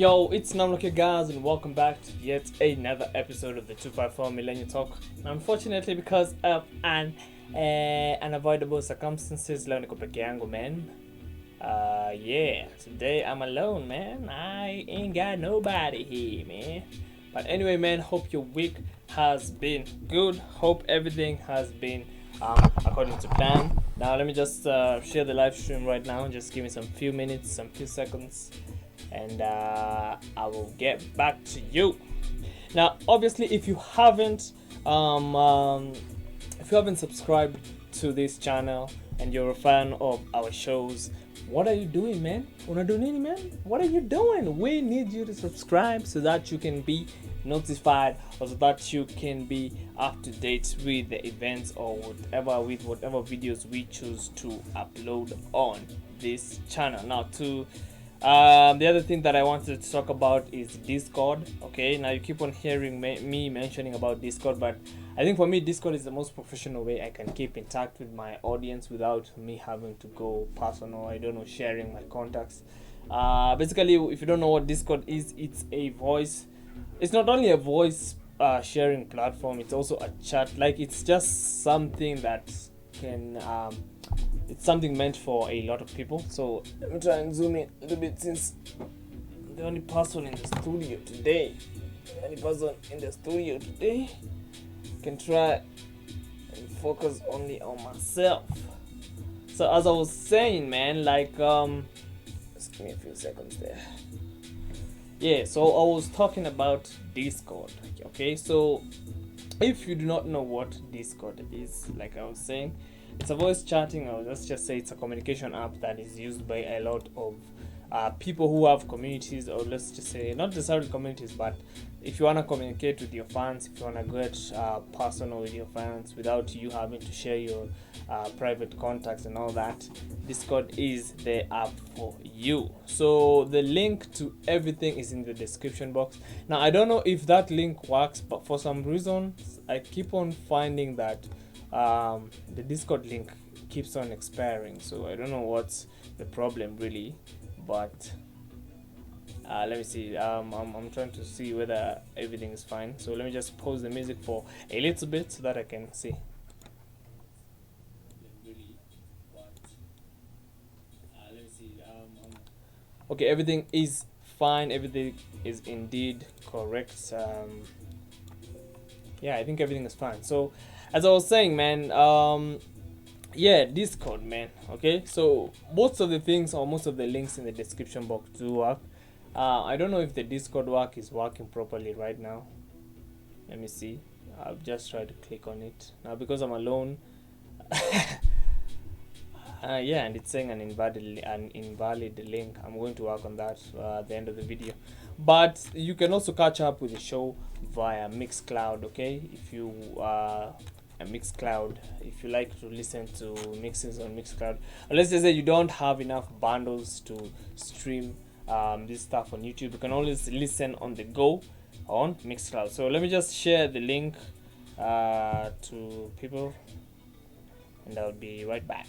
Yo, it's nurmlock, you guys, and welcome back to yet another episode of the 254 Millennial Talk. Unfortunately, because of unavoidable circumstances, leo niko peke yangu, man. Yeah, today I'm alone, man. I ain't got nobody here, man. But anyway, man, hope your week has been good. Hope everything has been according to plan. Now, let me just share the live stream right now. Just give me some few minutes, some few seconds, and I will get back to you. Now, obviously, if you haven't subscribed to this channel and you're a fan of our shows, what are you doing, man? Man? What are you doing? We need you to subscribe so that you can be notified, or so that you can be up to date with the events or whatever videos we choose to upload on this channel. Now, the other thing that I wanted to talk about is Discord. Okay, now you keep on hearing me mentioning about Discord, but I think for me, Discord is the most professional way I can keep in touch with my audience without me having to go personal. I don't know, sharing my contacts. Basically, if you don't know what Discord is, it's a voice. It's not only a voice sharing platform. It's also a chat. Like, it's just something that can. It's something meant for a lot of people. So let me try and zoom in a little bit, since I'm the only person in the studio today. Can try and focus only on myself. So as I was saying, man, like just give me a few seconds there. Yeah, so I was talking about Discord. Okay, so if you do not know what Discord is, like I was saying, it's a voice chatting, or let's just say it's a communication app that is used by a lot of people who have communities, or let's just say not necessarily communities, but if you want to communicate with your fans, if you want to get personal with your fans without you having to share your private contacts and all that, Discord is the app for you. So the link to everything is in the description box. Now, I don't know if that link works, but for some reason I keep on finding that the Discord link keeps on expiring. So I don't know what's the problem really, but let me see. I'm trying to see whether everything is fine. So let me just pause the music for a little bit so that I can see. Let me see. Okay, everything is fine. Everything is indeed correct. Yeah, I think everything is fine. So as I was saying, man, yeah, Discord, man. Okay, so most of the things, or most of the links in the description box do work. I don't know if the Discord is working properly right now. Let me see. I've just tried to click on it now because I'm alone. Yeah, and it's saying an invalid link. I'm going to work on that at the end of the video. But you can also catch up with the show via Mixcloud. Okay, if you a Mixcloud, if you like to listen to mixes on Mixcloud, or let's just say you don't have enough bundles to stream this stuff on YouTube, you can always listen on the go on Mixcloud. So let me just share the link to people, and I'll be right back.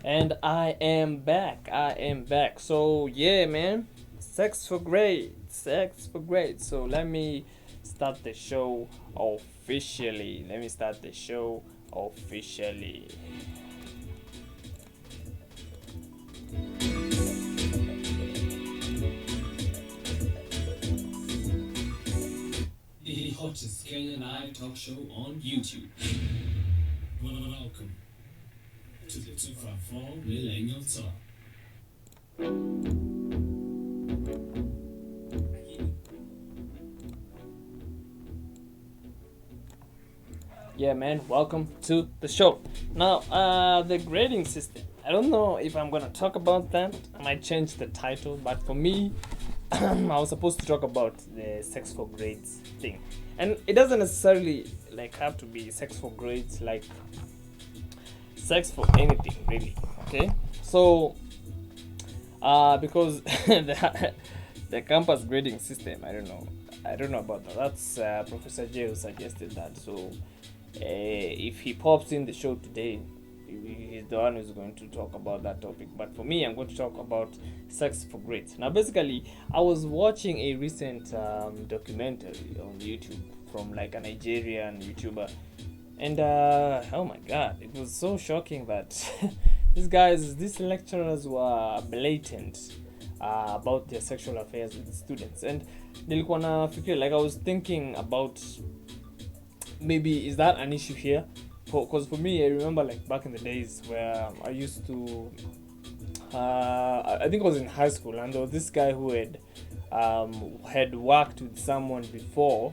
And I am back. I am back. So yeah, man. Sex for grades. Sex for grades. So let me start the show officially. Let me start the show officially. The hottest Kenyan live talk show on YouTube. Welcome to the 254 Millennial Talk. Yeah, man, welcome to the show. Now, the grading system. I don't know if I'm gonna talk about that. I might change the title, but for me, I was supposed to talk about the sex for grades thing, and it doesn't necessarily like have to be sex for grades, like sex for anything, really. Okay, so because the campus grading system, I don't know about that. That's Professor J who suggested that. So if he pops in the show today, he's the one who's going to talk about that topic. But for me, I'm going to talk about sex for grades. Now, basically, I was watching a recent documentary on YouTube from like a Nigerian YouTuber, and oh my god, it was so shocking that these lecturers were blatant about their sexual affairs with students. And nilikuwa nafikiria, like I was thinking about, maybe is that an issue here? Because for me, I remember like back in the days where I used to, I think I was in high school, and there was this guy who had worked with someone before,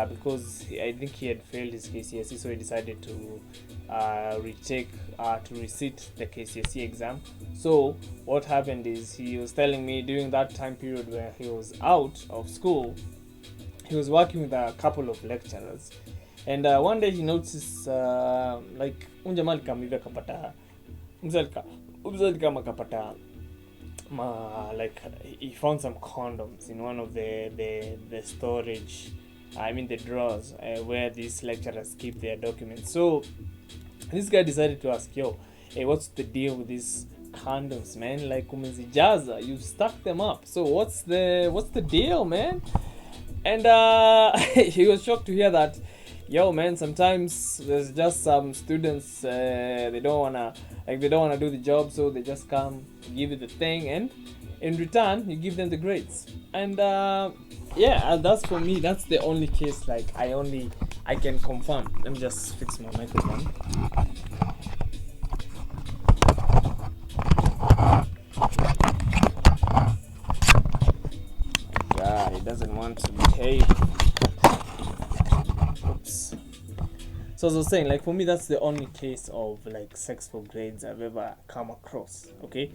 because I think he had failed his KCSE, so he decided to resit the KCSE exam. So what happened is, he was telling me during that time period where he was out of school, he was working with a couple of lecturers. And one day he noticed like unjamaa alikamiva kapata kapata like he found some condoms in one of the storage, the drawers where these lecturers keep their documents. So this guy decided to ask, yo, hey, what's the deal with these condoms, man? Like umezijaza, you stuck them up. So what's the deal, man? And he was shocked to hear that, yo, man, sometimes there's just some students, they don't wanna do the job, so they just come, give you the thing, and in return you give them the grades. And yeah, that's for me, that's the only case like I can confirm. Let me just fix my microphone. God, it doesn't want to behave. Oops. So as I was saying, like for me, that's the only case of like sex for grades I've ever come across. Okay,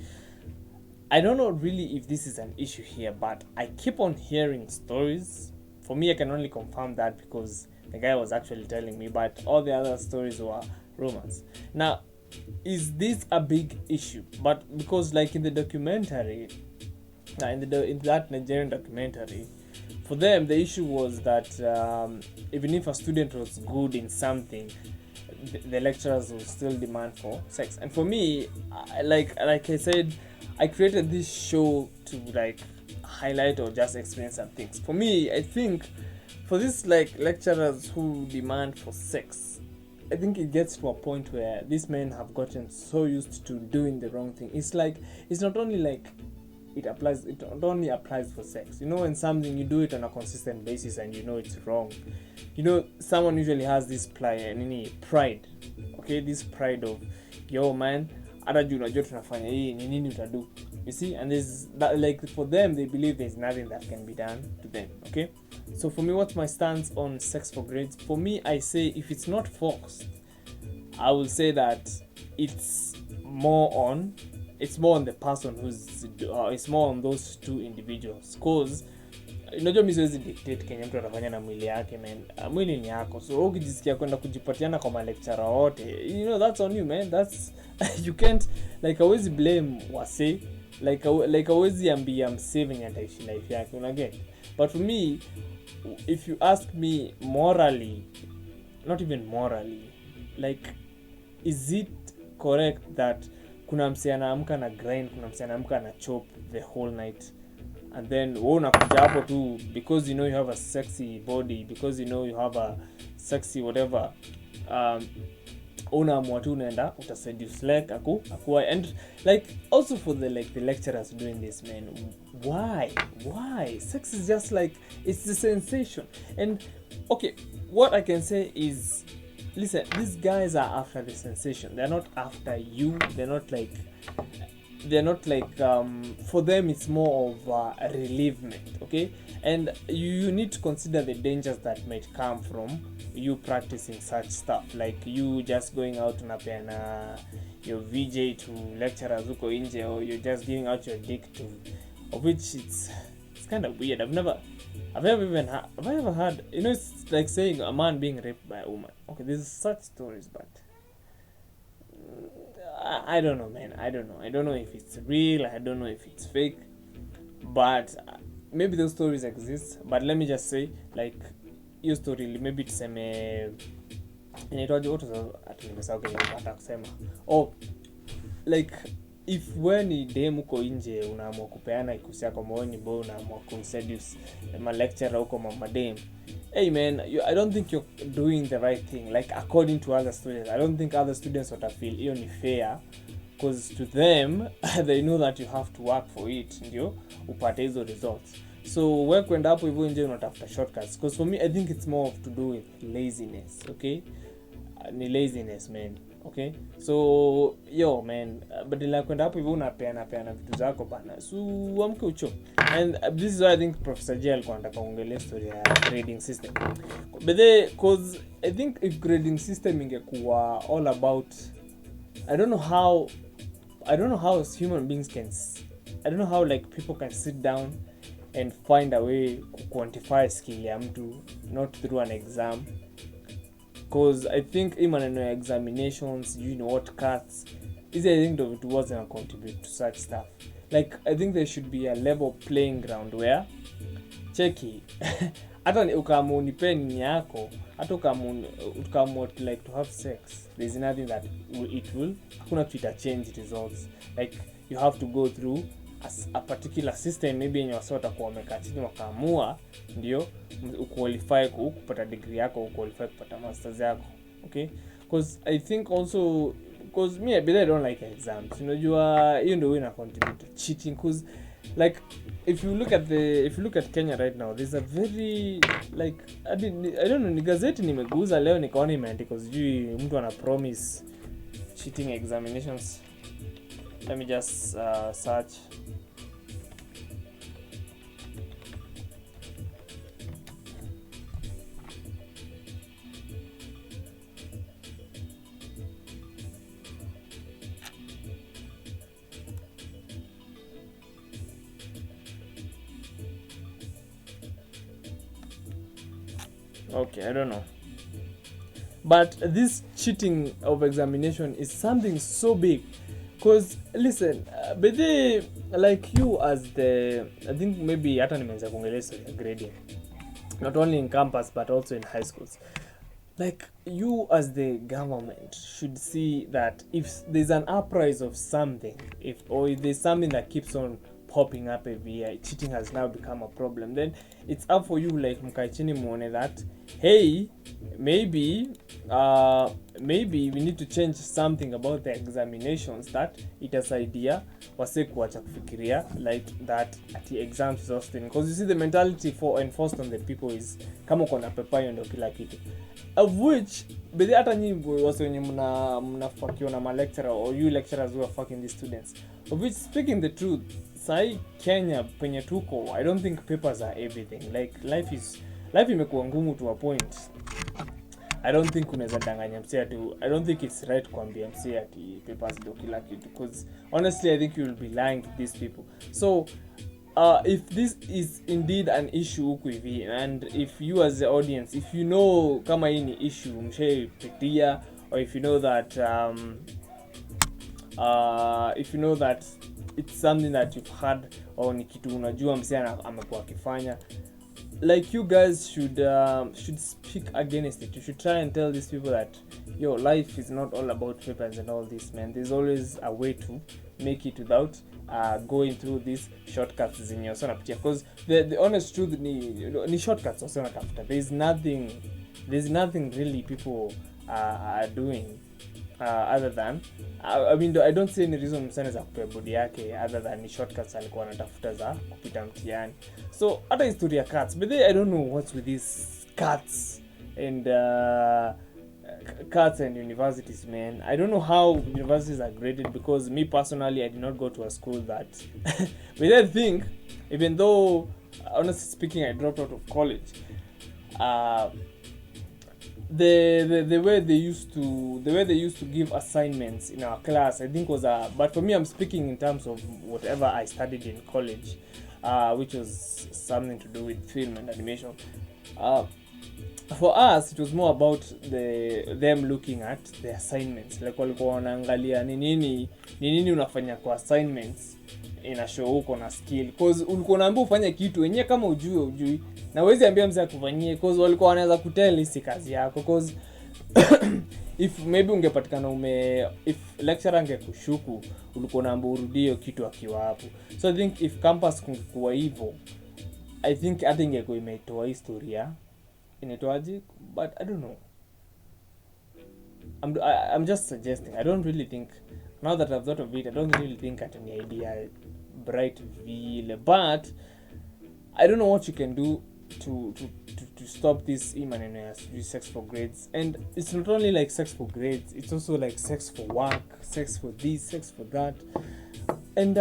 I don't know really if this is an issue here, but I keep on hearing stories. For me, I can only confirm that because the guy was actually telling me, but all the other stories were rumors. Now, is this a big issue? But because like in the documentary, in that Nigerian documentary, for them the issue was that even if a student was good in something, the lecturers will still demand for sex. And for me, like I said, I created this show to like highlight or just explain some things. For me, I think for these like lecturers who demand for sex, I think it gets to a point where these men have gotten so used to doing the wrong thing. It's like, it's not only like it only applies for sex. You know, when something you do it on a consistent basis and you know it's wrong, you know, someone usually has this pride, okay, this pride of, yo man, hata juu unajua tunafanya hii ni nini utadu, you see. And there's that, like for them, they believe there's nothing that can be done to them. Okay, so for me, what's my stance on sex for grades? For me, I say if it's not forced, I will say that it's more on the person who's it's more on those two individuals. Cause unajua mimi siwezi dictate Kenya mtu atafanya na mwili yake, man. Mwili ni yako, so ukijisikia kwenda kujipatiana kwa lecturer wote, you know, that's on you, man. That's you can't, like, always blame wase, like always ambia msee venye ataishi life yake, unaget. But for me, if you ask me morally, not even morally, like, is it correct that kuna msee anaamka na grind, kuna msee anaamka na chop the whole night, and then wewe unakuja hapo tu because you know you have a sexy body, because you know you have a sexy whatever, unaamua tu unaenda utaseduce like akuwa. And like also for the lecturers doing this, man, why sex is just like, it's the sensation. And okay, what I can say is, listen, these guys are after the sensation, they're not after you, they're not like for them it's more of a relievement, okay? And you need to consider the dangers that might come from you practicing such stuff, like you just going out unapeana your VJ to lecturers huko nje, or you're just giving out your dick to, of which it's kind of weird. Have I ever heard, you know, it's like saying a man being raped by a woman. Okay, there's such stories, but I don't know, man. I don't know if it's real, I don't know if it's fake, but maybe those stories exist. But let me just say, like, your story maybe tuseme inaitwaje, what was atumesahau hata kusema, like if when ni dem uko nje unaamua kupeana ikusi yako moyoni, bo unaamua kumseduce ma lecturer huko madem, hey man, I don't think you're doing the right thing, like according to other students. I don't think other students would feel hiyo ni fair, because to them they know that you have to work for it ndio upate hizo results. So wewe kwenda hapo hivyo nje unatafuta shortcuts, because for me I think it's more of to do with laziness, okay? Ni laziness, man, okay? So yo man, badala kwenda hapo hivyo unapeana vitu zako bana, so amke ucho. And this is why I think Professor J alikuwa anataka kuongelea story ya grading system, but cause I think if grading system ingekuwa all about, I don't know how as human beings can, I don't know how like people can sit down and find a way to quantify skill ya mtu not through an exam, because I think even in examinations, you know what cuts is, I think that it wasn't contribute to such stuff. Like I think there should be a level playing ground where cheki hata ukaamua unipe nini yako, hata ukaamua like to have sex, there's nothing that it will, hakuna kitu ita change results. Like you have to go through a particular system, maybe yenye wasota kwa wamekaa chini wakaamua ndio uqualify kupata degree yako, uqualify kupata masters yako, okay? Because I think also, because me I don't like exams, unajua hiyo ndio ina contribute to cheating, because like if you look at Kenya right now, there's a very like I don't know, ni gazeti nimeguza leo nikaona imeandika sijui mtu ana promise cheating examinations. Let me just search. Okay, I don't know. But this cheating of examination is something so big. Because listen, but they, like you as the, I think maybe hata nimeanza kuongelea grading, not only in campus but also in high schools. Like you as the government should see that if there's an uprise of something, if there's something that keeps on popping up every year, cheating has now become a problem, then it's up for you, like mkae chini muone that, hey, maybe we need to change something about the examinations that itasaidia wase kuacha kufikiria like that at the exams is often, because you see the mentality enforced on the people is kama uko na pepa ndio kila kitu, of which bidhi hata nyinyi wase wenye mnafakiwa na ma lecturer or you lecturers who are fucking these students, of which speaking the truth, sai Kenya penye tuko, I don't think papers are everything. Like life imekuwa ngumu to a point. I don't think unaweza danganya msee ati, I don't think it's right kuambia msee ati papers ndio kila kitu, because honestly I think you will be lying to these people. So if this is indeed an issue huku hivi, and if you as the audience, if you know kama hii ni issue mshaipitia, or if you know that it's something that you've had, or ni kitu unajua msee amekuwa akifanya, like you guys should speak against it. You should try and tell these people that your life is not all about papers and all this, man. There's always a way to make it without going through these shortcuts zenye wasio napitia, because the honest truth ni shortcuts wasio natafuta. There's nothing really people are doing other than I mean, I don't see any reason msana za kupea body yake other than ni shortcuts alikuwa anatafuta za kupita mtihani. So hata historia cats, but I don't know what's with these cats and universities, man. I don't know how universities are graded, because me personally, I did not go to a school that but I think, even though honestly speaking I dropped out of college, the way they used to give assignments in our class, I think was but for me, I'm speaking in terms of whatever I studied in college, which was something to do with film and animation. For us, it was more about them looking at the assignments, like walikuwa wanaangalia ni nini unafanya kwa assignments ina show uko na skill, because ulikuwa unaambiwa ufanye kitu wenyewe kama ujui na uwezi ambia mzee akufanyie, because walikuwa wanaweza kutell si kazi yako, because if maybe ungepatikana if lecturer angekushuku ulikuwa unaambiwa urudie kitu akiwa hapo. So I think if campus kungekuwa hivyo, I think ingekuwa imetoa historia inaitwaje, but I don't know. I'm just suggesting. I don't really think, now that I've thought of it, I don't really think at any idea bright vile, but I don't know what you can do to stop this sex for grades. And it's not only like sex for grades, it's also like sex for work, sex for this, sex for that. And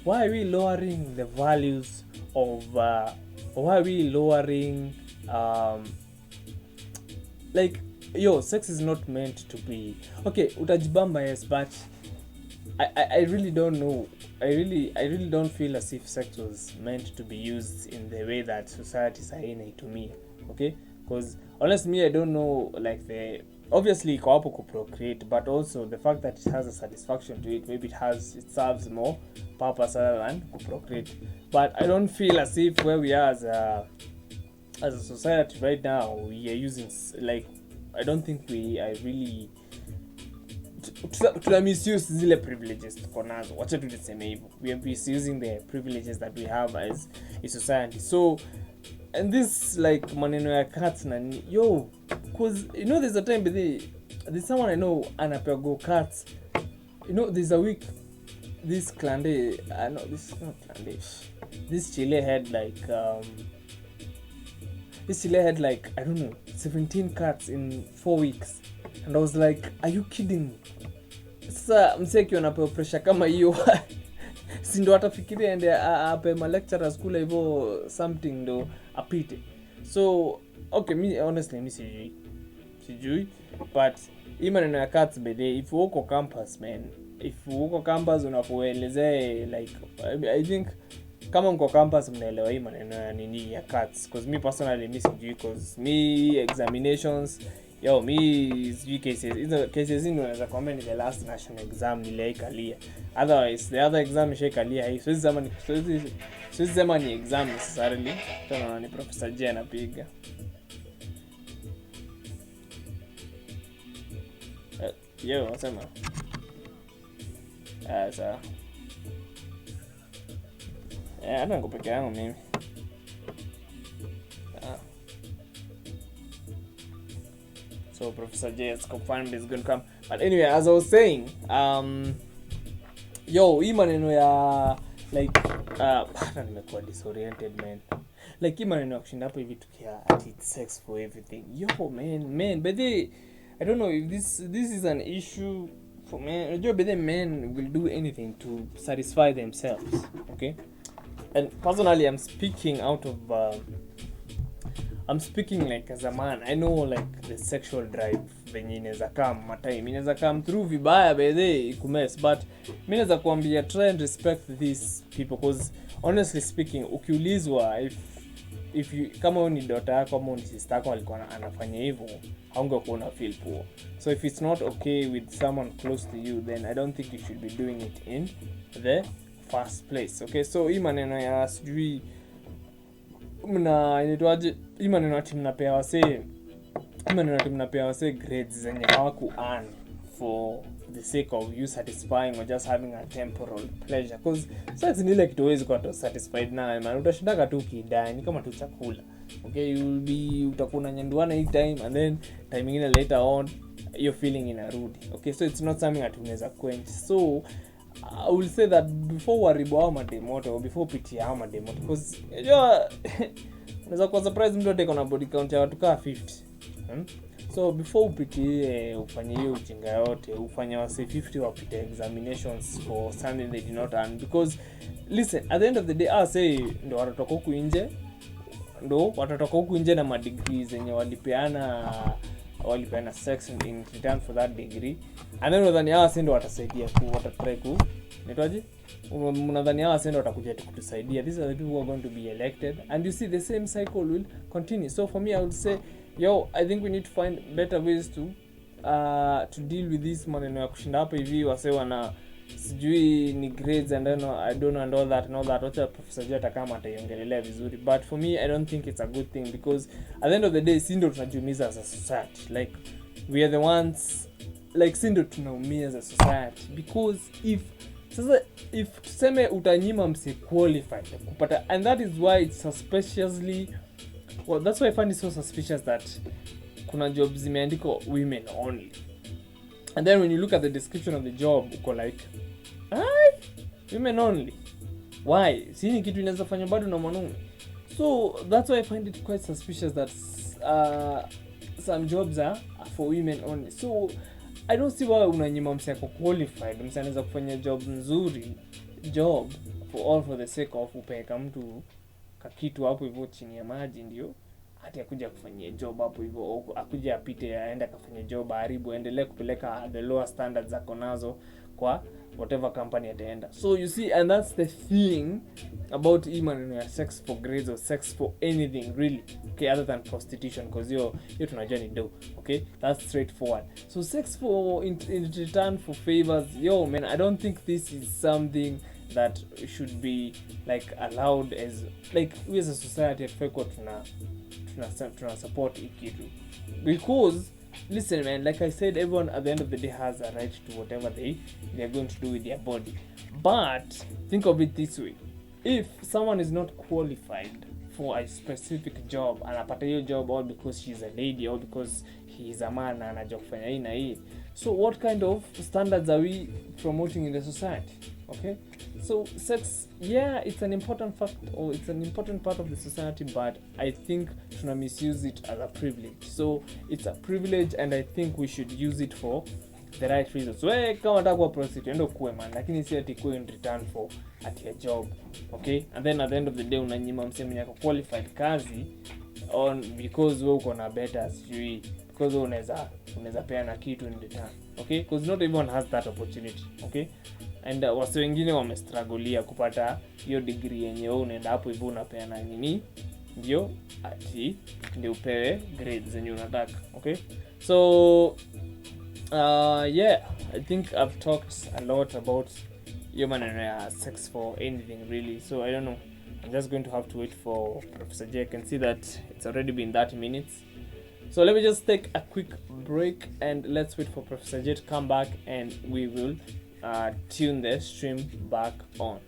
why are we lowering the values of why are we lowering sex is not meant to be okay. Utajibamba, yes, but I really don't know. I really don't feel as if sex was meant to be used in the way that society saini to me, okay? Because honestly, me, I don't know, like, the obviously iko hapo ku procreate, but also the fact that it has a satisfaction to it, maybe it serves more purpose other than ku procreate. But I don't feel as if where we are as a society right now, we are using, like, I don't think we are really to misuse zile privileges tuko nazo. Wacha tu tuseme hivyo, we are misusing the privileges that we have as a society. So, and this, like, maneno ya cats na because there's a time there's someone I know anapewa go cats. There's a week this Klande, no, this is not Klande, this Chile had like I don't know, 17 cats in 4 weeks, and I was like, are you kidding? Sasa mseki wanapewa pressure kama hiyo si ndo atafikiria ende ape ma lecturers kula hivyo something ndo apite. So okay, me honestly mi sijui, but hii maneno ya cats bede, if uko campus, man, if uko campus unapoelezea, like, I think kama mko campus mnaelewa hii maneno ya nini ya cats, because me personally mi sijui, because me examinations me sijui cases hizo unaweza kwambia ni the last national exam niliaikalia, otherwise the other exam nishaikalia hii, so sema ni exam necessarily. Tuna ni Professor J anapiga wasema sawa. Hata niko peke yangu mimi. So Professor J is confirmed is going to come. But anyway, as I was saying, hii maneno ya, like, nimekuwa disoriented, man. Like, hii maneno ya kushinda hapo hivi tukia at it's sex for everything. Man, but I don't know if this is an issue for men. But men will do anything to satisfy themselves, okay? And personally, I'm speaking like as a man. I know, like, the sexual drive venye inaweza come through vibaya bedhe ikumes, but mimi naweza kuambia try and respect these people, because honestly speaking, ukiulizwa if you, kama ni daughter yako ama ni sister yako alikuwa anafanya hivyo, haungekuwa una feel poor. So if it's not okay with someone close to you, then I don't think you should be doing it in the first place, okay? So hii maneno ya sijui mna inaitwaje hii maneno ati mnapea wasee grades zenye hawaku earn for the sake of you satisfying or just having a temporal pleasure, because so it's ile kitu huwezi kuwa satisfied nayo man, utashindaka tu kidani kama tu chakula. Okay, you'll be utakuwa nyanduana hii time and then time nyingine later on your feeling inarudi. Okay, so it's not something that unaweza quench. So I will say that before waribu au mademoto or before piti au mademoto, because unaweza kuwa surprise mtu ateko na body count ya watu kaa 50. So before upitie ufanye hiyo ujinga yote, ufanye wase 50 wapite examinations for something they did not earn, because listen, at the end of the day I say ndo watatoka huku nje na madegrees zenye walipeana sex in return for that degree, and then unadhani ndo watasaidia watatry nitwaje, unadhani ndo watakuja kutusaidia. These are the people who are going to be elected, and you see the same cycle will continue. So for me I would say I think we need to find better ways to deal with this maneno ya kushinda hapa hivi wase wana sijui ni grades and then I don't know and all that. Wacha Professor Jeta kama ataiongelelea vizuri, but for me I don't think it's a good thing, because at the end of the day sindo tunajumiza as a society, like we are the ones, like sindo tunaumia as a society, because if tuseme utanyima mse qualified kupata, and that is why it's suspiciously, well, that's why I find it so suspicious that kuna jobs zimeandikwa women only, and then when you look at the description of the job uko like women only, why? Sini kitu inaweza fanya bado na mwanaume. So that's why I find it quite suspicious that some jobs are for women only. So I don't see why unanyima mse ako qualified, mse anaweza kufanya job nzuri, job for the sake of upeka mtu kakitu hapo hivyo chini ya maji ndio hata akuja kufanyia job hapo hivyo, akuja apite aende kufanya job haribu, endelee kupeleka the lower standards zako nazo kwa whatever company ataenda. So you see, and that's the thing about even sex for grades or sex for anything really, okay, other than prostitution, because you tunajua ni do, okay, that's straightforward. So sex for in return for favors, man, I don't think this is something that should be like allowed, as like we as a society atufai tuna support ikitu, because listen man, like I said, everyone at the end of the day has a right to whatever they are going to do with their body. But think of it this way, if someone is not qualified for a specific job, anapata hiyo job all because she's a lady or because he is a man na anajua kufanya hii na hii, so what kind of standards are we promoting in the society? Okay, so sex, it's an important fact, or it's an important part of the society, but I think tuna misuse it as a privilege. So it's a privilege, and I think we should use it for the right reasons. So kama unataka kuwa prostitute endo kuwe man, lakini si ati kuwe in return for at your job, okay? And then at the end of the day unanyima msemo yako qualified kazi on because wewe uko na better sijui, because unaweza peana kitu in return, okay? Because not everyone has that opportunity, okay? And wase wengine wamestruggleia kupata hiyo degree yenye wewe unaenda hapo hivyo unapeana nini ndio ati ndio upewe grades zenye unataka, okay? So I think I've talked a lot about human and sex for anything really. So I don't know, I'm just going to have to wait for Professor J. I can see that it's already been 30 minutes. So let me just take a quick break and let's wait for Professor J to come back, and we will tune the stream back on.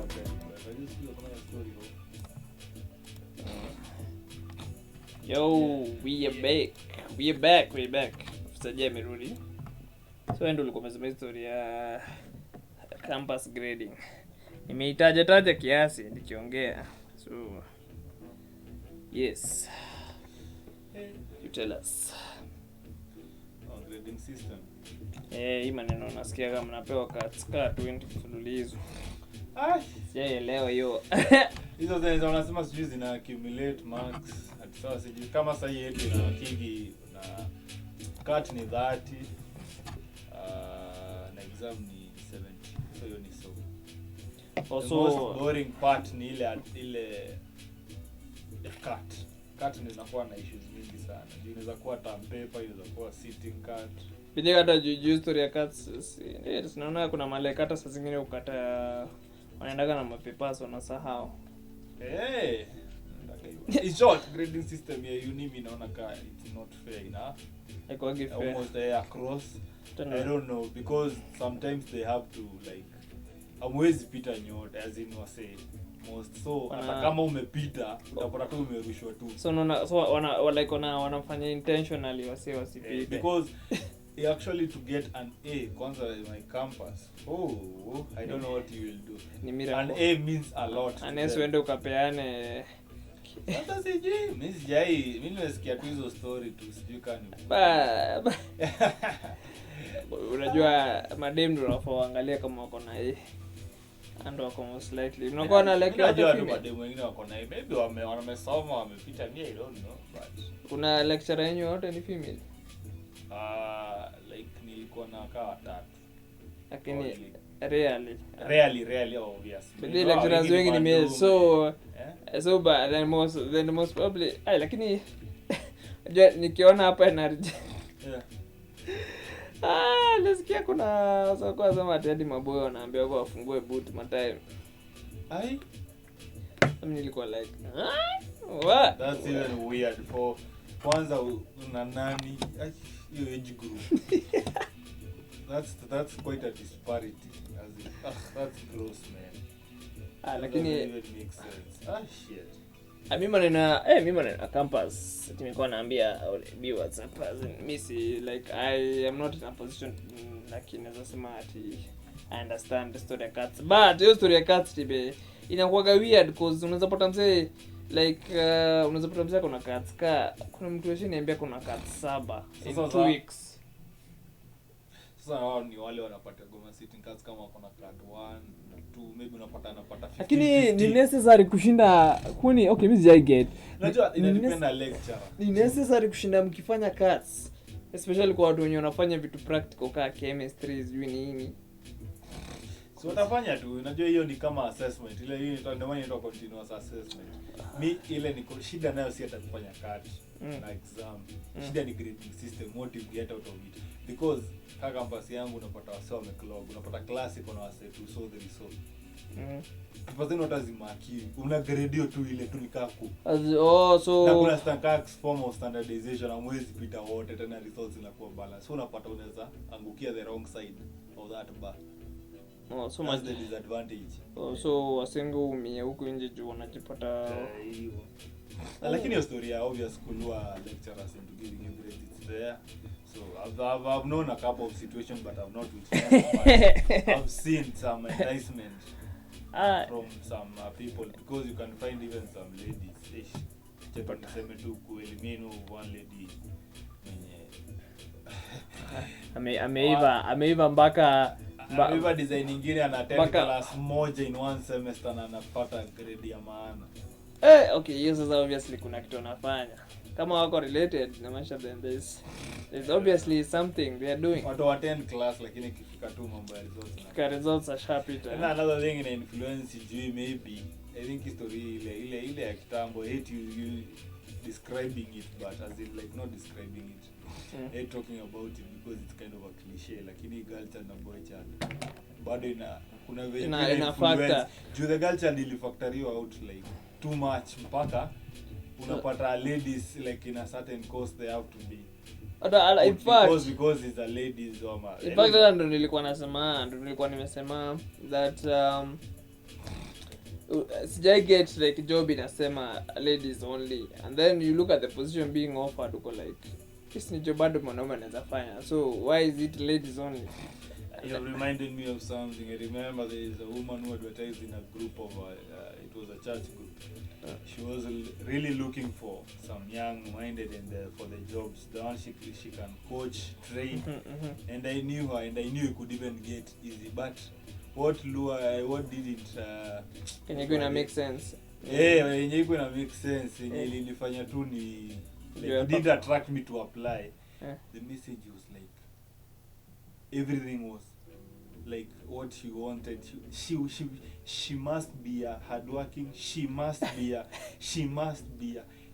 content, but I just feel like a story. Yo, we are back. Sasa amerudi. So ndio ulikuwa umesema story ya campus grading. Nimeitaja kiasi nikiongea. So yes. You tell us. Grading system. Hii maneno nasikia kama mnapewa cuts 20 mfululizo. Sielewi hiyo. Hizo zenye wanasema sijui zina accumulate marks. Sasa sijui kama sasa yetu na kingi na cut ni 30. Na exam ni 70. So hiyo ni so. Also, the most boring part ni ile cut. Cut ni inakuwa na issues mingi sana. Inaweza kuwa term paper, inaweza kuwa sitting cut. Bila hata juu story ya cuts. Naona kuna mali kata saa zingine ukata wanaendaga na mapepers wanasahau. In short, grading system ya uni mimi naona it's not fair enough. Like almost across. I don't know, because sometimes they have to like amwezi pita nyote as in wase most, so hata kama umepita utapata tu umerushwa tu. So wanafanya intentionally wasipite. Because actually to get an A kwanza my campus, I don't know what you will do. An A means a lot. Unless uende ukapeane. Sasa sijui mimi nimesikia tu hizo story tu, sijui kani unajua madem ndio waangalia kama wako na A and wako most likely unakuwa na like unajua madem wengine wako na A, maybe wamesoma wamepita mia, I don't know, but kuna lecturer yenu wote ni female. Like nilikuwa na watatu, lakini rarely obviously but the lecturers wengi ni male, so but the most probably lakini nikiona hapa energy nasikia kuna soko za matadi maboyo wanaambia kwa wafungue boot matime. Mimi nilikuwa like what, that's even weird for kwanza una nani hiyo age group. That's quite a disparity, as in, that's gross, man. Lakini it makes sense. Shit. Mimi maneno campus nimekuwa naambia viewers hapa, mimi like I am not in a position like naweza sema ati I understand the story of cats, but the story of cats tibe inakuwa weird because unaweza pata mzee like unaweza pata mzee kuna cats kuna mtu wewe niambia kuna cats 7 in 2 weeks. Sasa wao ni wale wanapata goma sitting cats kama kuna cat 1 2 maybe anapata 50. Lakini ni necessary kushinda kuni mimi sijai get. Unajua inadepend na lecturer. Ni necessary kushinda mkifanya cats, especially kwa watu wenye wanafanya vitu practical kama chemistry sijui nini. So utafanya tu, unajua hiyo ni kama assessment. Ile hiyo ndio maana inaitwa continuous assessment. Ile ni shida nayo si hata kufanya cat na exam. Shida ni grading system, what you get out of it. Because kaka campus yangu unapata wase wameclog, unapata class iko na wase tu, so there is so. Because then utazimaki, una grade tu ile tu nikaku. So na kuna standard form of standardization amwezi pita wote tena results zinakuwa balance. So unapata unaweza angukia the wrong side of that bar. So much the disadvantage. So wasengo umie huko nje juu wanajipata hiyo. Lakini hiyo story ya obvious kulua lecturers into giving you grades, it's there. So I've known a couple of situations, but I've not witnessed. I've seen some enticement from some people, because you can find even some ladies. Chepa niseme tu kuelimino one lady ameiva mpaka Viva design nyingine anatenga class moja in one semester na anapata grade ya maana. Hiyo sasa obviously kuna kitu anafanya. Kama wako related na maisha, then there's obviously something they are doing. Watu attend class lakini kifika tu mambo ya results are sharp it. And another thing in influence juu maybe I think history ile ya kitambo, hate you describing it, but as in like not describing it. Talking about it because it's kind of a cliche, lakini girl child na boy child bado kuna ina factor. The girl child ili factoriwa out like too much mpaka unapata ladies like in a certain course they have to be in fact because it's a ladies in fact ndo nilikuwa nimesema that sijai get like job inasema ladies only, and then you look at the position being offered uko like this ni job bado mwanaume anaweza fanya, so why is it ladies only? You reminded me of something. I remember there is a woman who advertised in a group of it was a church group. She was really looking for some young-minded and for the jobs. The one she can coach, train, and I knew her, and I knew you could even get easy. But what didn't? Can you gonna make sense? Yeah, yenye gonna make sense. Yenye ilifanya tu ni like, it didn't attract me to apply. The message was like everything was like what she wanted. She must be a hardworking. She must be a.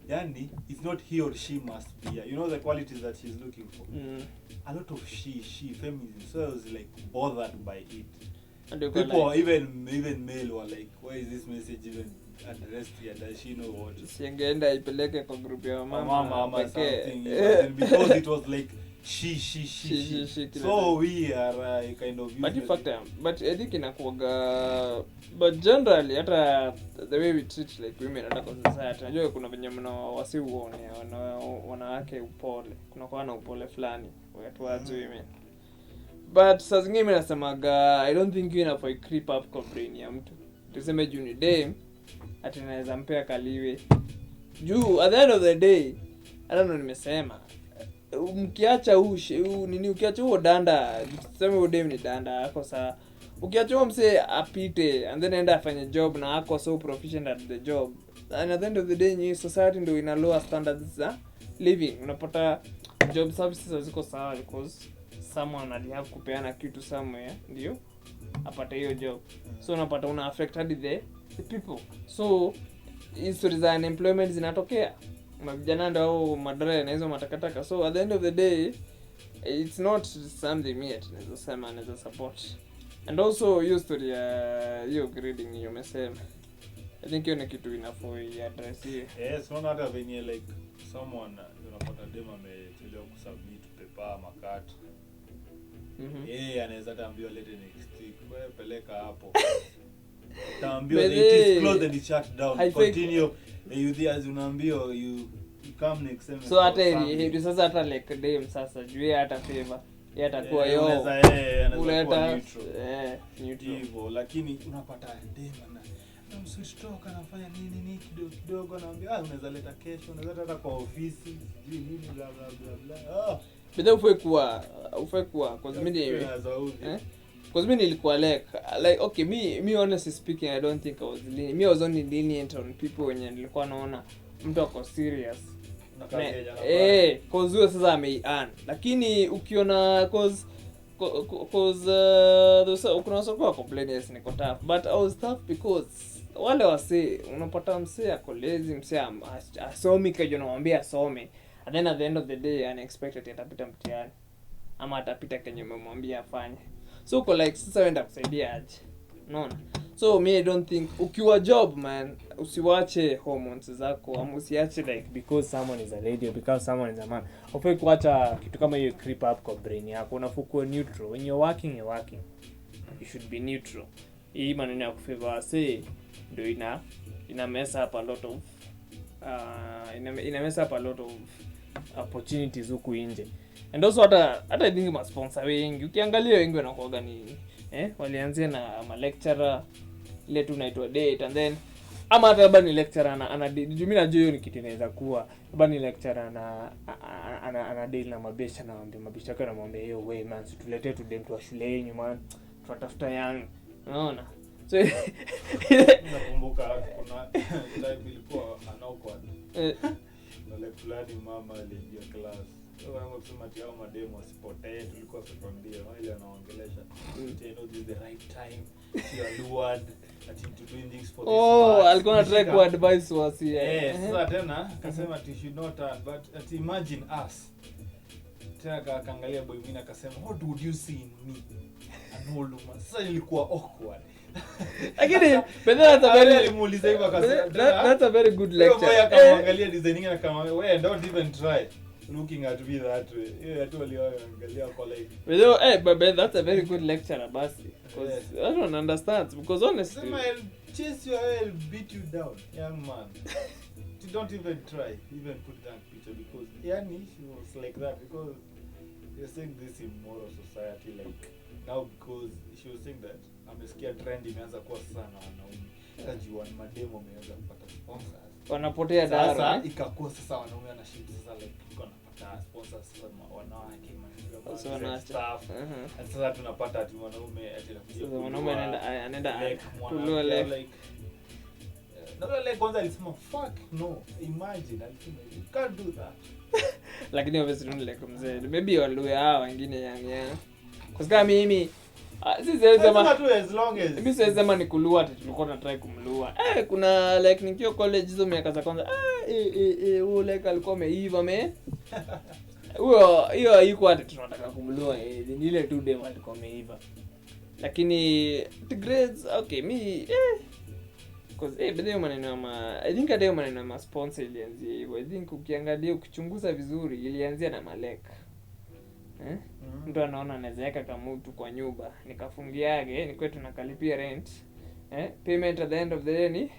Yani, it's not he or she must be a. You know the qualities that she's looking for. A lot of she feminism. So I was like bothered by it. People like, even male were like, why is this message even addressed here? Does she know what? Siangeenda ipeleke kwa group ya mama something. Because it was like she. So we are kind of but I think inakuaga, but generally hata the way we treat like women hata kwa society, najua kuna venye wasi uone wanawake upole, kuna kwa na upole fulani towards women. But saa zingine mimi nasemaga I don't think you enough for creep up kwa brain ya mtu. Tuseme juu ni dem ati naweza mpea kaliwe. Juu at the end of the day, I don't know nimesema. Mkiacha ukiacha huo danda, tuseme huo dem ni danda yako saa. Ukiacha huo mse apite and then enda afanye job na ako so proficient at the job. And at the end of the day ni society ndio ina lower standards za living. Unapata job services ziko sawa because someone alihave kupeana kitu somewhere ndio apate hiyo job. So unapata una affect hadi the people. So history za unemployment zinatokea. Mavijana ndio madara na hizo matakataka. So at the end of the day it's not something me at naweza sema naweza support. And also hiyo story ya hiyo grading hiyo umesema, I think hiyo ni kitu inafo address hiyo. Yes, one other venye like someone unapata dem amechelewa kusubmit paper makati. Anaweza taambiwa lete next week. Wewe peleka hapo. Taambiwa it is closed and it shut down. Continue. You there as unaambiwa you come next time. So hata hivi sasa hata like dem sasa juu hata favor. Yeye atakuwa yo. Unaweza neutral. Hivyo lakini unapata dem na msitoka anafanya nini kidogo anaambia unaweza leta kesho, unaweza hata kwa ofisi, nini bla bla bla. Bidha ufue kuwa cause mimi nilikuwa like okay, me honestly speaking I don't think I was lenient. Me I was only lenient on people when nilikuwa naona mtu ako serious. Cause huyo sasa ameian. Lakini ukiona cause kuna soko complainers niko tough, but I was tough because wale wase unapata msee ako lazy, msee asomi kaje unamwambia asome. And then at the end of the day unexpected atapita mtihani ama atapita kenye umemwambia afanye. So uko like sasa wenda kusaidia aje, unaona? So me I don't think ukiwa job man usiwache hormones zako ama usiache like because someone is a lady or because someone is a man. Ufai kuacha kitu kama hiyo creep up kwa brain yako. Unafukua neutral. When you're working you should be neutral. Hii maneno ya kufavor say ndio ina mess up a lot of ina mess up a lot of opportunities huku nje. And also hata I think ma sponsor wengi ukiangalia wengi wanakuaga ni walianzia na ma lecturer ile tunaitwa date, and then ama hata labda ni lecturer ana mimi najua hiyo ni kitu inaweza kuwa labda ni lecturer ana deal na mabesha na mabesha yake anamwambia hiyo way man situletee tu dem tu shule yenu man tunatafuta young, unaona? So nakumbuka kuna time ilikuwa anaokuwa na fulani mama aliingia class. So wangu kusema ati hao mademo asipotee, tulikuwa secondary ile anaongelesha you know this is the right time you are lured at into doing things for this alikuwa na try ku advise wasi sasa tena akasema ati should not but at imagine us tena kaangalia boy mwingine akasema what would you see in me an old woman. Sasa ilikuwa awkward. Lakini that's a very good lecture. Boy akamwangalia designing na kama wewe don't even try looking at me that way. Yeah, totally angalia kwa like but that's a very good lecturer basi because I don't understand because honestly chase you away, I'll beat you down, young man. You don't even try, even put that picture, because yani she was like that, because you're saying this in moral society, like now, because she was saying that amesikia trend imeanza kuwa sana wanaume tajua mademo wameanza kupata sponsors, wanapotea dara. Sasa ikakuwa sasa wanaume wanashit sasa, like tuko napata sponsors sasa wanawake man staff. Sasa tunapata ati wanaume ati sasa wanaume anaenda kulua like na like kwanza alisema fuck no, imagine alisema you can't do that. Lakini obviously don't like mzee, maybe walue hao wengine yang kwa sababu mimi sisi sema tu as long as mimi sema ni kulua ati tulikuwa tunatry kumlua. Kuna like nikiwa college hizo miaka za kwanza huo like alikuwa ameiva huyo hiyo haiko ati tunataka kumlua, ni ile tu demo alikuwa ameiva. Lakini the grades okay mi because bado maneno I think hata maneno ma sponsor ilianzia hivyo. I think ukiangalia ukichunguza vizuri ilianzia na maleka. Mtu anaona anaweza kama mtu kwa nyumba nikafungiage ni kwetu nakalipia rent. Payment at the end of the day ni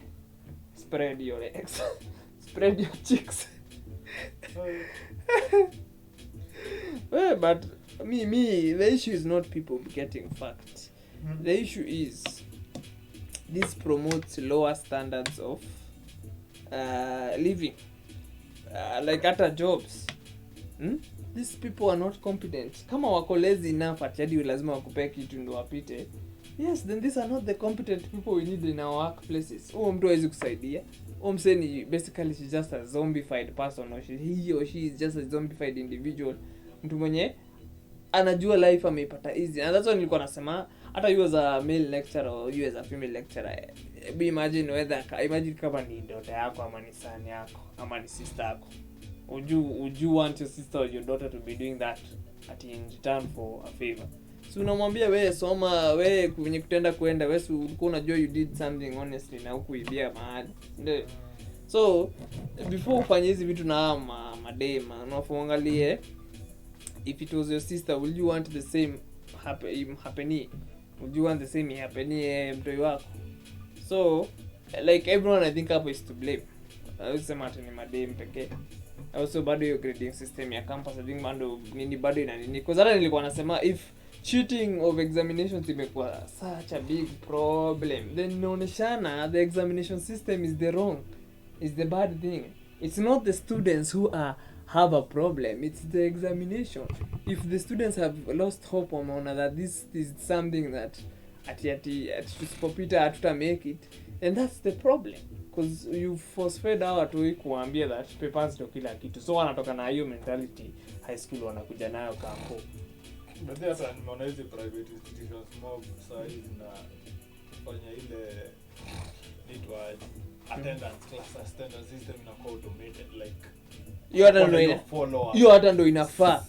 spread your legs. Spread your cheeks. But me the issue is not people getting fucked. The issue is this promotes lower standards of living, like at jobs. These people are not competent. Kama wako lazy enough ati lazima wakupe kitu ndio wapite. Yes, then these are not the competent people we need in our workplaces. Mtu hawezi kusaidia. Mseni basically she's just a zombified person, or he or she is just a zombified individual. Mtu mwenye anajua life ameipata easy. And that's why nilikuwa nasema hata you as a male lecturer or you as a female lecturer, imagine kama ni daughter yako ama ni son yako ama ni sister yako. Would you want your sister or your daughter to be doing that at in return for a favor? So unamwambia wewe soma, wewe kwenye kutenda kwenda, wewe ulikuwa unajua you did something honestly na hukuibia mahali. Ndio. So before ufanye hizi vitu na madema, unaangalie if it was your sister, would you want the same happening? Would you want the same happening mtoi wako? So like everyone I think hapo is to blame. Usema ati ni madem pekee. Also bado your grading system ya campus I think bado bado ina nini. Because hata nilikuwa nasema if cheating of examinations imekuwa such a big problem, then inaoneshana the examination system is the bad thing. It's not the students who have a problem, it's the examination. If the students have lost hope on that this is something that ati tusipopita hatuta make it, and that's the problem, because you force-fed out kuambia that papers ndio kila kitu. So wanatoka na hiyo mentality high school wanakuja nayo kampo. But there's an monetary private institutions mob size na kufanya ile network attendance system na automated, like you hata ndo inafaa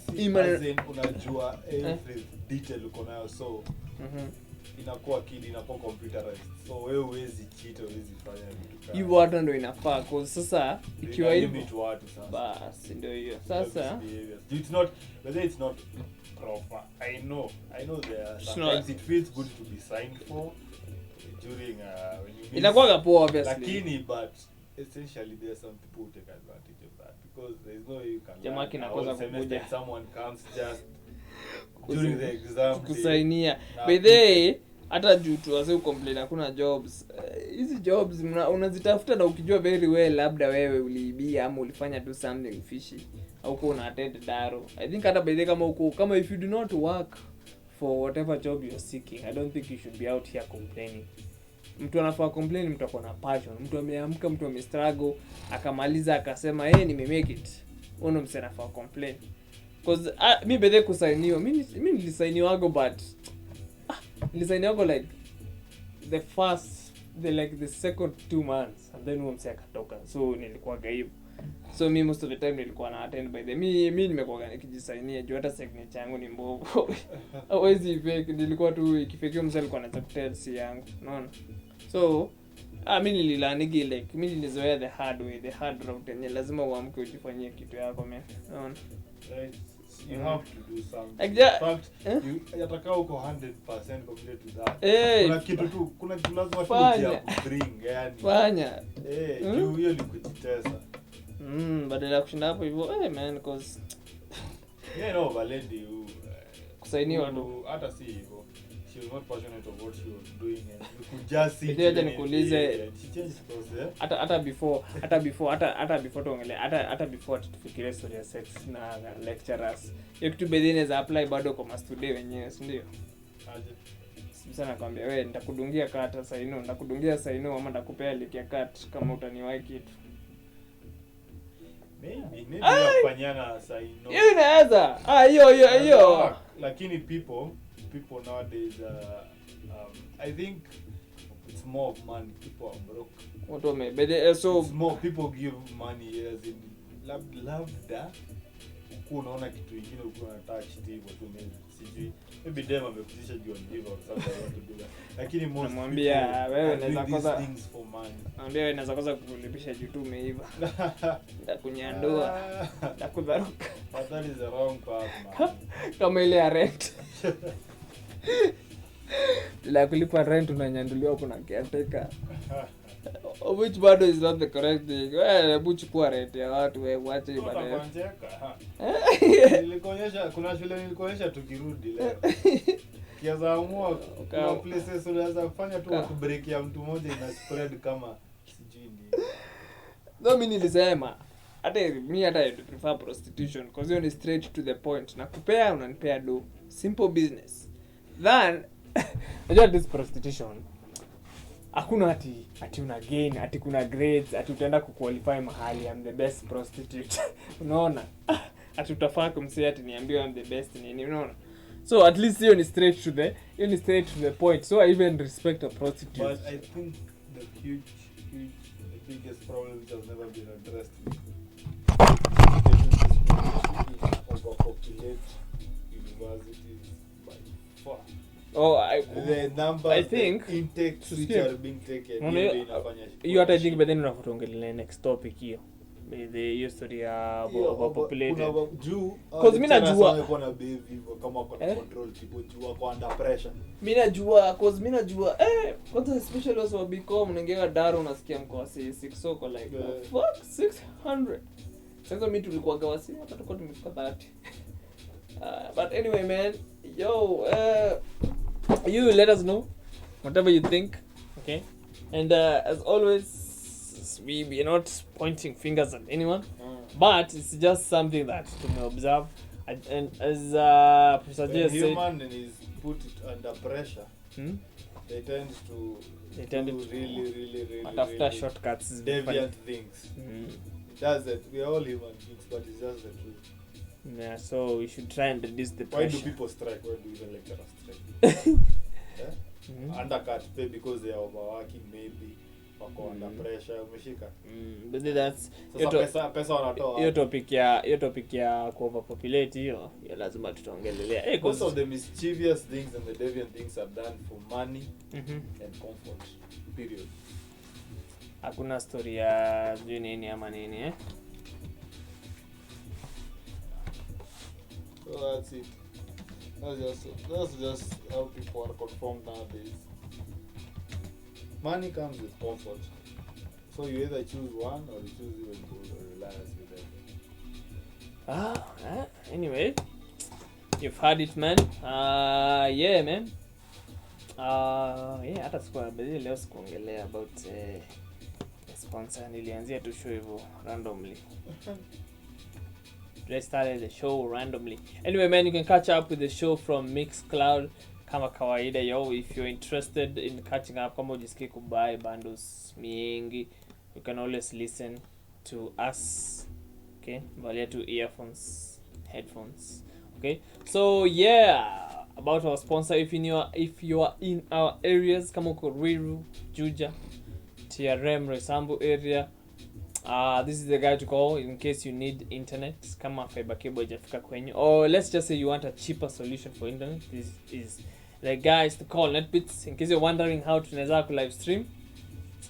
unajua every detail uko nayo, so inakuwa inakuwa computerized, so wewe huwezi cheat, huwezi fanya vitu kama hiyo. Hata ndo inafaa kwa sasa ikiwa hivi watu sasa basi ndio hiyo sasa. It's not proper. I know there sometimes it feels good to be signed for during when you inakuwa poa obviously, lakini but essentially there are some people who take advantage of that, because there is no way you can jamaa kinakosa kukuja someone comes just during the exam kusainia by the way. Hata juu tu wase complain hakuna jobs. Hizi jobs unazitafuta na ukijua very well labda wewe uliibia ama ulifanya do something fishy au kuna attend daro. I think hata by the kama if you do not work for whatever job you're seeking, I don't think you should be out here complaining. Mtu anafaa complain mtu akona passion, mtu ameamka, mtu amestruggle akamaliza akasema nimemake it. Uno msenafaa complain. Because me by the kusainiwa, mimi nilisainiwa but nilisainiwa like the second 2 months, and then mse akatoka, so nilikuwa gaibu. So me most of the time nilikuwa na attend by the mimi nimekuwa nikijisainia juu hata signature yangu ni mbovu. Hawezi fake, nilikuwa tu ikifekio mse alikuwa anataka kutell si yangu, unaona. So mimi nililanigi like mimi nilizoea the hard route, yenye lazima uamke ujifanyie kitu yako, man, unaona. Right. you have to do something. Exactly. In fact, you yataka uko 100% committed to that. Kuna kitu lazima tu bring yani. Fanya. Juu hiyo ni kujitesa. Badala ya kushinda hapo hivyo, man, cause no, Valendi kusainiwa tu. Hata si hivyo. She was not passionate of what she was doing and you could just see Ndio nikuulize she changed course. hata before tuongelee hata before tufikirie story ya sex na lecturers. Hiyo kitu bedine za apply bado kwa student wenyewe, si ndio? Sasa nakwambia wewe nitakudungia kata saino, nitakudungia saino ama nitakupea link ya kat kama utaniwahi kitu. Maybe kufanyana saino. Hiyo inaweza. Hiyo. Lakini people nowadays I think it's more of money. People are broke. What me? But so it's more people give money as in love da. Unaona kitu kingine uko unatouch hivyo tu sijui. Maybe dem amekutisha juu ndivyo or something I want to do that. Lakini most namwambia wewe unaweza kosa things for money. Naambia wewe unaweza kosa kulipisha juu tu umeiva. Ndakunyandua. Ndakudharuka. But that is the wrong path, man. Kama ile ya rent. La kulipa rent unanyanduliwa kuna caretaker. Which bado is not the correct thing. Hebu chukua rent ya watu wewe uache ibada. Kuna shule nilikuonyesha tukirudi leo. Kiaza amua kuna places unaweza kufanya tu ku break ya mtu mmoja ina spread kama sijui ni. Ndio mimi nilisema hata I prefer prostitution because you are straight to the point. Nakupea unanipea do. Simple business. Then unajua this prostitution hakuna ati una gain, ati kuna grades, ati utaenda kuqualify mahali I'm the best prostitute. Unaona? Ati utafaa kumsema ati niambiwe I'm the best nini, unaona? So at least you're straight to the point. So I even respect a prostitute. But I think the biggest problem which has never been addressed is overpopulate universities by far. The number I think intakes which are being taken you hata think but then unafutongelea next topic hiyo the story ya overpopulated because mimi najua kuna baby kama kuna control people jua kwa under pressure mimi najua kwanza especially also become ningeka daro unasikia mko wa 6 soko like fuck 600 sasa mimi tulikuwa gawasi hata tulikuwa tumefika 30 but anyway man you let us know whatever you think, okay? And as always we are not pointing fingers at anyone, but it's just something that to observe and as Professor J said, human is put under pressure. They tend to really after shortcuts deviant things. It does that. We are all human beings, but it's just the truth. Yeah, so we should try and reduce the pressure. Why do people strike? Why do even lecturers strike? Undercut pay because they are overworking, maybe wako under pressure, umeshika. But that's pesa wanatoa. Hiyo topic ya overpopulate hiyo lazima tutaongelelea. Most of the mischievous things and the deviant things are done for money and comfort. Period. Hakuna story ya nini ama nini So that's it. That's just how people are conformed nowadays. Money comes with comfort. So you either choose one or you choose even to relax with them. Anyway, you've heard it, man. Yeah, man. Hata sikuwa leo sikuongelea about sponsor nilianzia tu show hivyo randomly. Let's start the show randomly. Anyway, man, you can catch up with the show from Mixcloud kama kawaida. If you're interested in catching up, kama ujisikie kubuy bundles mingi, you can always listen to us. Okay, valia tu earphones, headphones. Okay, so yeah, about our sponsor. If you are in our areas, kama uko Ruiru, Juja, TRM, Resambu area, this is the guy to call in case you need internet kama fiber cable hajafika kwenye, or let's just say you want a cheaper solution for internet. This is the guys to call. NetBits, in case you're wondering how tunaweza ku live stream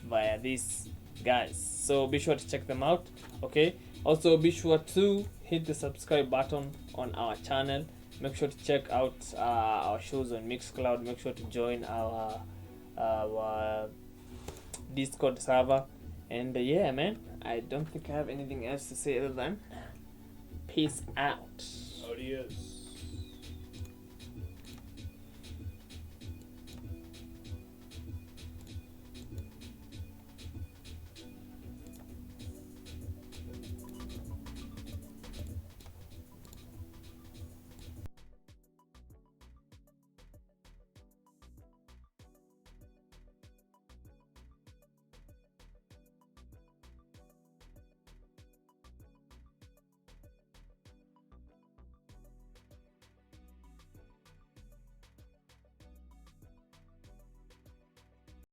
via these guys, so be sure to check them out. Okay, also be sure to hit the subscribe button on our channel. Make sure to check out our shows on Mixcloud. Make sure to join our Discord server. And yeah, man, I don't think I have anything else to say other than peace out. Adios.